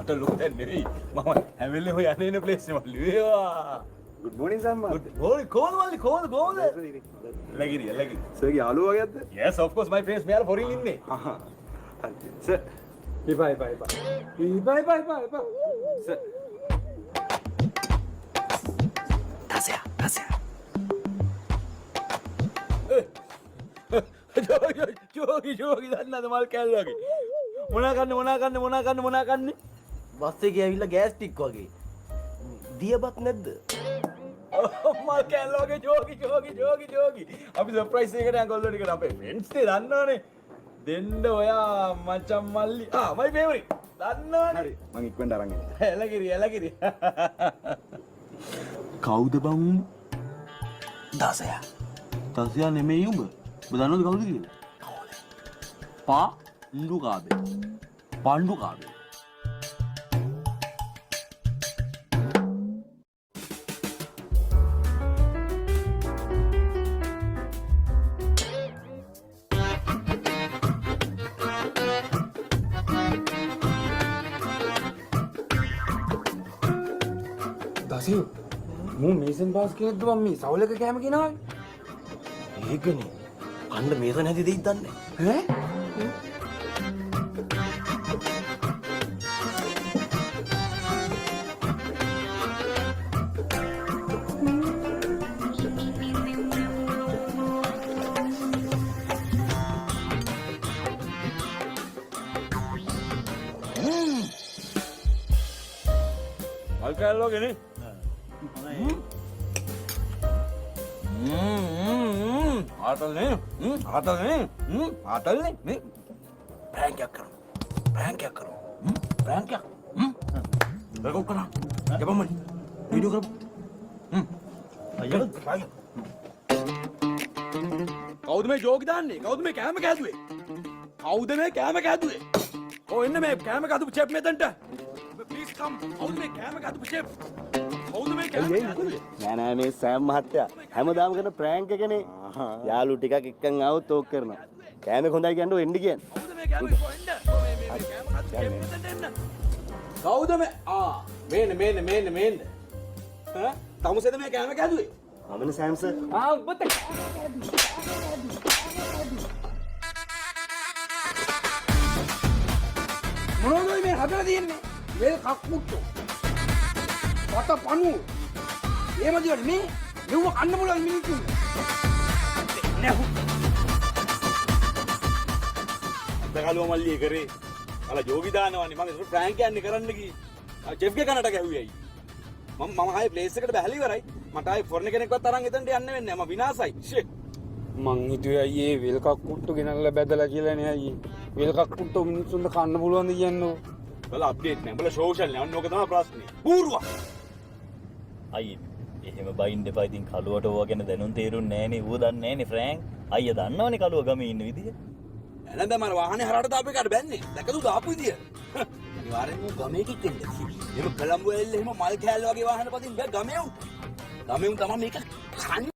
මට ලොකු දැන් නෙවෙයි. මම හැම වෙලේම යන්නේ ඉන්න ප්ලේස් එක මල්ලි. වේවා. Good morning, Sam. Good morning. කොහොමද මල්ලි? කොහොමද? ලගිරි. Sir, යාළුවා වගේද? Yes, of course my friends මෙයාලා ෆොරින් ඉන්නේ. Sir. Bye. Sir. ජෝගි දන්නද මල් කෑල්ල වගේ. මොනා කන්නේ? බස් එකේ ඇවිල්ලා ගෑස් ටික් වගේ. දියබත් නැද්ද? මල් කෑල්ල වගේ ජෝගි. අපි සර්ප්‍රයිස් එකකට යන් කොල්ලෝ ටිකට අපේ ෆ්‍රෙන්ඩ්ස් නේ දන්නවනේ. දෙන්න ඔයා මචං මල්ලි. my favorite. දන්නවනේ. හරි. මං ඉක්මනට අරන් එන්න. එලගිරි. කවුද බං උඹ? දසයා. තසියා නෙමෙයි උඹ. ඔබ දන්නවද කවුද කියලා? පාණ්ඩු කාබේ. දසිය මූ මේසන් බාස් කෙනෙක්ද මම මේ සවලක කෑම ගෙනාවේ? ඒකනේ. අන්න මේස නැති දෙයක් දන්නේ. ඈ? මල් කෑල්ල වගේ නේ. ආතල්නේ නේ. ප්‍රෑන්ක් එකක් කරමු. රෙකෝඩ් කරා. යපමන්. වීඩියෝ කරමු. අයියෝ. කවුද මේ ජෝගි දාන්නේ? කවුද මේ කෑම කෑදුවේ? ඔය එන්න මේ කෑම කෑදපු චෙෆ් මෙතනට. ප්ලීස් කම්. කවුද මේ කෑම කෑදපු චෙෆ්? නෑ මේ සෑම් මහත්තයා හැමදාම කරන ප්‍රෑන්ක් එකනේ. යාළු ටිකක් එක්කන් ආවොත් ඕක කරනවා. කෑම හොඳයි කියන්නේ එන්න කියන්නේ. කවුද මේ? මේන්න. තමුසෙද මේ කෑම කෑදුවේ? මමනේ සෑම් සර්. උඹට මොනවද මේ හදලා තියෙන්නේ? මේ කක්කුට්ටෝ. පත පණු. එහෙම දිවල මේ මෙව කන්න බලන් මිනිස්සු. නෑ. දකලුව මල්ලි කරේ. අල ජෝගි දානවනේ මම ඒක ප්‍රෑන්ක් යන්නේ කරන්න කි. චෙෆ් ගේ කනට ගැහුවේයි. මම ආයේ ප්ලේස් එකට බැහැලි ඉවරයි. මට ආයේ ෆොරන් කෙනෙක්වත් අරන් එතනට යන්න වෙන්නේ නැහැ. මම විනාසයි. ෂේ. මං හිතුවේ අයියේ වෙල් කක්කුට්ටු ගෙනල්ලා බැදලා කියලා නේ අයියේ. වෙල් කක්කුට්ටු මිනිස්සුන්ට කන්න පුළුවන්ද කියන්නේ? බල අප්ඩේට් නෑ. බල සෝෂල් නෑ. ඔන්න ඕක තමයි ප්‍රශ්නේ. බූරුවා. අයියේ එහෙම බයින්ඩ් එපා. ඉතින් කලුවට ඕවා ගැන දැනුම් තේරුන්නේ නෑනේ. ඌ දන්නේ නෑනේ ෆ්‍රෑන්ක්. අයියා දන්නවනේ කලුව ගමේ ඉන්න විදිය. එනද මම වාහනේ හරහට දාපු එකට බැන්නේ. දැකද දාපු විදිය? අනිවාර්යෙන් ඌ ගමේ කික්කෙන්ද. එහෙම කොළඹ වෙල්ල එහෙම මල් කෑල්ල වගේ වාහන පදින්න බෑ ගමේ උන්. ගමේ උන් තමයි මේක කන්නේ.